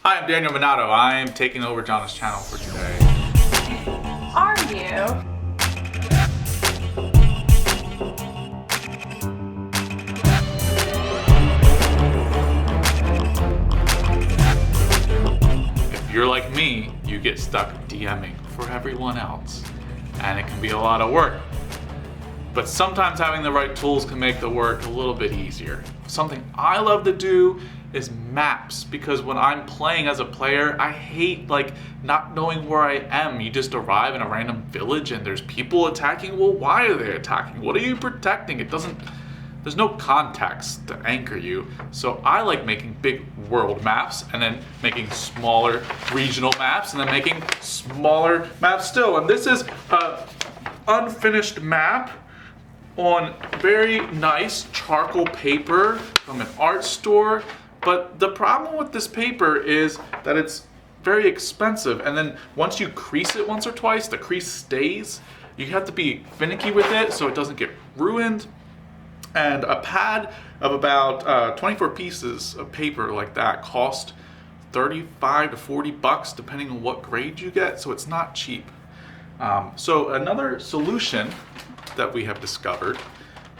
Hi, I'm Daniel Minato. I'm taking over Jonna's channel for today. Are you? If you're like me, you get stuck DMing for everyone else, and it can be a lot of work. But sometimes having the right tools can make the work a little bit easier. Something I love to do is maps, because when I'm playing as a player, I hate not knowing where I am. You just arrive in a random village and there's people attacking. Well, why are they attacking? What are you protecting? There's no context to anchor you. So I like making big world maps and then making smaller regional maps and then making smaller maps still. And this is an unfinished map on very nice charcoal paper from an art store. But the problem with this paper is that it's very expensive, and then once you crease it once or twice, the crease stays. You have to be finicky with it so it doesn't get ruined. And a pad of about 24 pieces of paper like that cost 35 to 40 bucks depending on what grade you get, so it's not cheap. So another solution that we have discovered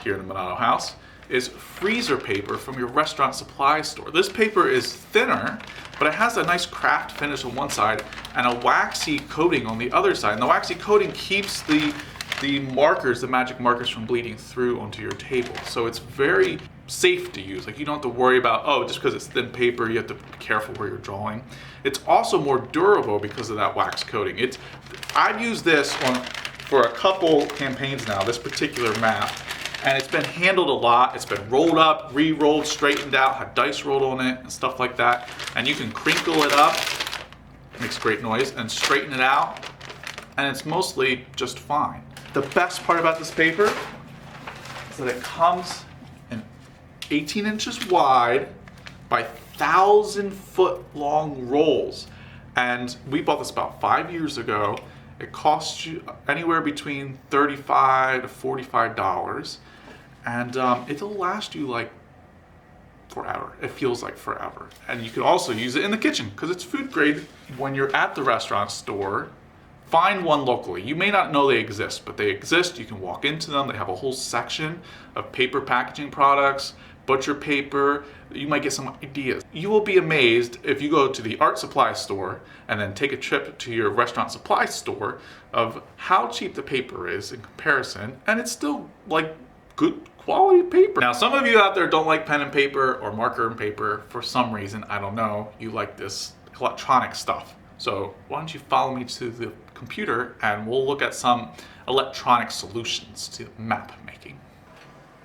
here in the Minato house is freezer paper from your restaurant supply store. This paper is thinner, but it has a nice craft finish on one side and a waxy coating on the other side. And the waxy coating keeps the markers, the magic markers, from bleeding through onto your table. So it's very safe to use. Like, you don't have to worry about, oh, just because it's thin paper, you have to be careful where you're drawing. It's also more durable because of that wax coating. I've used this for a couple campaigns now, this particular map. And it's been handled a lot. It's been rolled up, re-rolled, straightened out, had dice rolled on it and stuff like that. And you can crinkle it up, it makes great noise, and straighten it out, and it's mostly just fine. The best part about this paper is that it comes in 18 inches wide by 1,000-foot long rolls. And we bought this about 5 years ago. It costs you anywhere between $35 to $45, and it'll last you like forever. It feels like forever. And you can also use it in the kitchen because it's food grade. When you're at the restaurant store, find one locally. You may not know they exist, but they exist. You can walk into them. They have a whole section of paper packaging products, butcher paper. You might get some ideas. You will be amazed if you go to the art supply store and then take a trip to your restaurant supply store of how cheap the paper is in comparison, and it's still like good quality paper. Now, some of you out there don't like pen and paper or marker and paper for some reason. I don't know. You like this electronic stuff. So why don't you follow me to the computer and we'll look at some electronic solutions to map making.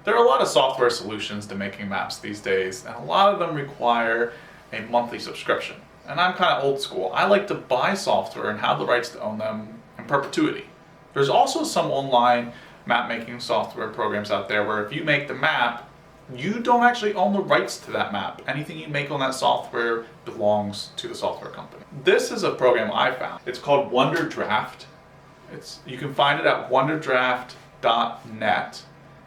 There are a lot of software solutions to making maps these days, and a lot of them require a monthly subscription. And I'm kind of old school. I like to buy software and have the rights to own them in perpetuity. There's also some online map making software programs out there where if you make the map, you don't actually own the rights to that map. Anything you make on that software belongs to the software company. This is a program I found. It's called WonderDraft. You can find it at wonderdraft.net.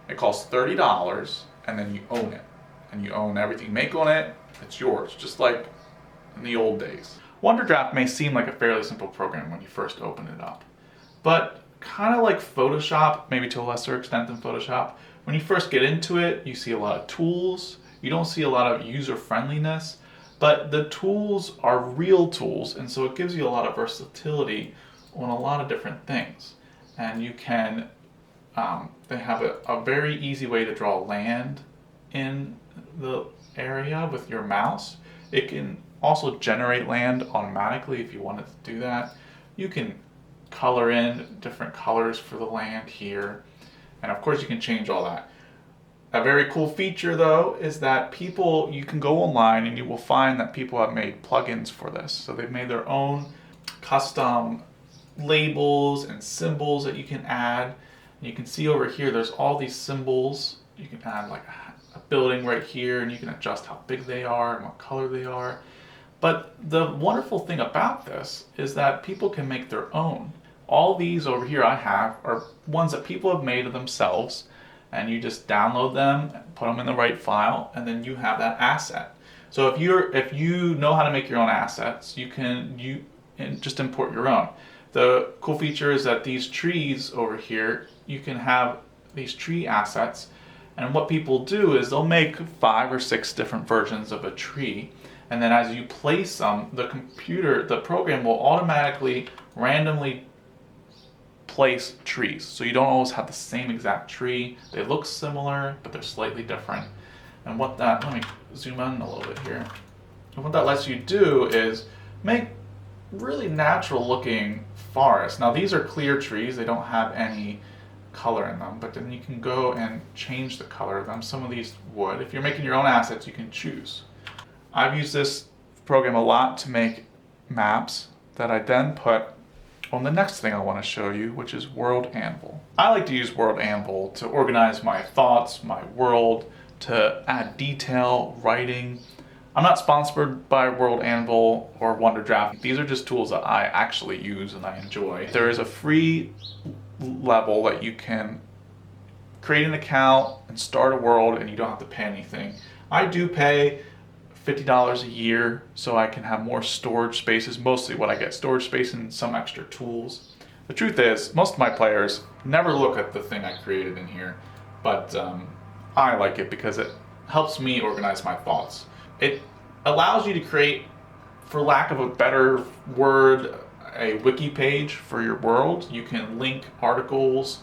It costs $30, and then you own it. And you own everything you make on it. It's yours, just like in the old days. WonderDraft may seem like a fairly simple program when you first open it up, but kind of like Photoshop, maybe to a lesser extent than Photoshop, when you first get into it, you see a lot of tools. You don't see a lot of user friendliness, but the tools are real tools, and so it gives you a lot of versatility on a lot of different things. And you can, they have a very easy way to draw land in the area with your mouse. It can also generate land automatically if you wanted to do that. You can color in different colors for the land here. And of course you can change all that. A very cool feature though is that you can go online and you will find that people have made plugins for this. So they've made their own custom labels and symbols that you can add. And you can see over here there's all these symbols. You can add like a building right here, and you can adjust how big they are and what color they are. But the wonderful thing about this is that people can make their own. All these over here I have are ones that people have made of themselves, and you just download them, put them in the right file, and then you have that asset. So if you know how to make your own assets, you can just import your own. The cool feature is that these trees over here, you can have these tree assets, and what people do is they'll make 5 or 6 different versions of a tree, and then as you place them, the program will automatically randomly place trees. So you don't always have the same exact tree. They look similar, but they're slightly different. And let me zoom in a little bit here. And what that lets you do is make really natural looking forests. Now these are clear trees, they don't have any color in them, but then you can go and change the color of them. Some of these would. If you're making your own assets, you can choose. I've used this program a lot to make maps that I then put on the next thing I want to show you, which is World Anvil. I like to use World Anvil to organize my thoughts, my world, to add detail, writing. I'm not sponsored by World Anvil or Wonderdraft. These are just tools that I actually use and I enjoy. There is a free level that you can create an account and start a world and you don't have to pay anything. I do pay $50 a year so I can have more storage spaces, mostly what I get, storage space and some extra tools. The truth is, most of my players never look at the thing I created in here, but I like it because it helps me organize my thoughts. It allows you to create, for lack of a better word, a wiki page for your world. You can link articles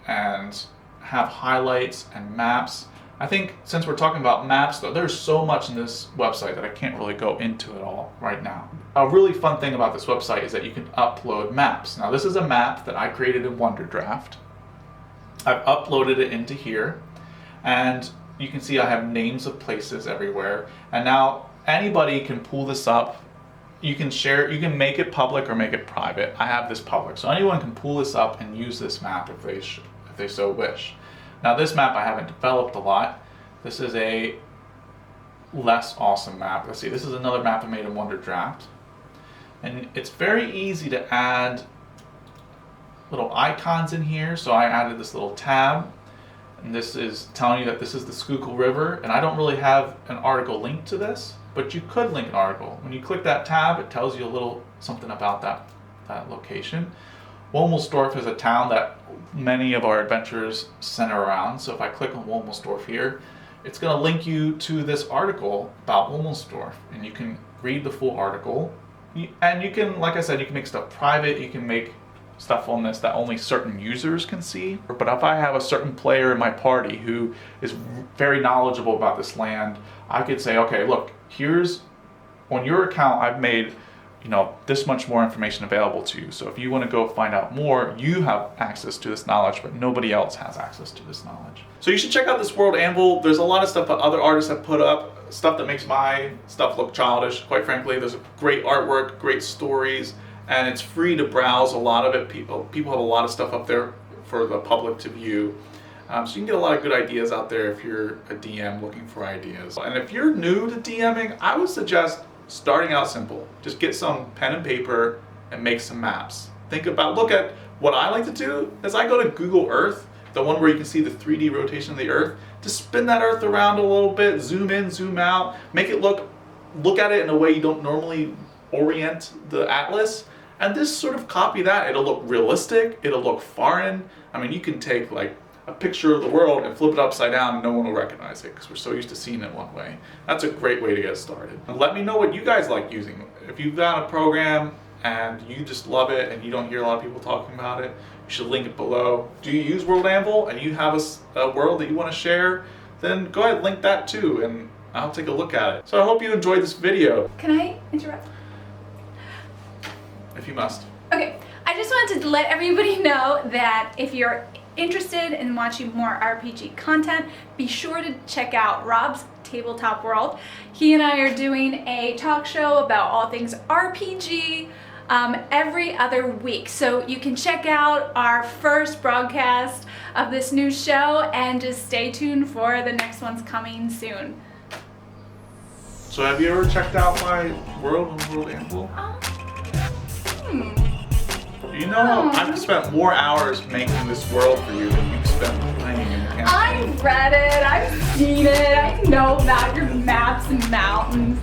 and have highlights and maps. I think since we're talking about maps though, there's so much in this website that I can't really go into it all right now. A really fun thing about this website is that you can upload maps. Now this is a map that I created in Wonderdraft. I've uploaded it into here, and you can see I have names of places everywhere. And now anybody can pull this up. You can share, you can make it public or make it private. I have this public, so anyone can pull this up and use this map if they so wish. Now this map I haven't developed a lot. This is a less awesome map. Let's see, this is another map I made in Wonderdraft. And it's very easy to add little icons in here. So I added this little tab, and this is telling you that this is the Schuylkill River, and I don't really have an article linked to this, but you could link an article. When you click that tab, it tells you a little something about that location. Wilmersdorf is a town that many of our adventures center around. So if I click on Wilmersdorf here, it's going to link you to this article about Wilmersdorf, and you can read the full article. And you can, like I said, you can make stuff private. You can make stuff on this that only certain users can see. But if I have a certain player in my party who is very knowledgeable about this land, I could say, okay, look, here's, on your account, I've made, this much more information available to you. So if you want to go find out more, you have access to this knowledge, but nobody else has access to this knowledge. So you should check out this World Anvil. There's a lot of stuff that other artists have put up, stuff that makes my stuff look childish, quite frankly. There's great artwork, great stories, and it's free to browse. A lot of it, people have a lot of stuff up there for the public to view. So you can get a lot of good ideas out there if you're a DM looking for ideas. And if you're new to DMing, I would suggest starting out simple. Just get some pen and paper and make some maps. Look at what I like to do is I go to Google Earth, the one where you can see the 3D rotation of the Earth. Just spin that Earth around a little bit, zoom in, zoom out, make it look at it in a way you don't normally orient the atlas, and just sort of copy that. It'll look realistic, it'll look foreign. I mean, you can take like a picture of the world and flip it upside down and no one will recognize it because we're so used to seeing it one way. That's a great way to get started. And let me know what you guys like using. If you've got a program and you just love it and you don't hear a lot of people talking about it, you should link it below. Do you use World Anvil and you have a world that you want to share? Then go ahead and link that too and I'll take a look at it. So I hope you enjoyed this video. Can I interrupt? If you must. Okay, I just wanted to let everybody know that if you're interested in watching more RPG content, be sure to check out Rob's Tabletop World. He and I are doing a talk show about all things RPG every other week. So you can check out our first broadcast of this new show and just stay tuned for the next one's coming soon. So have you ever checked out my world on World Anvil? You know, I've spent more hours making this world for you than you've spent playing in Canada. I've read it, I've seen it, I know about your maps and mountains.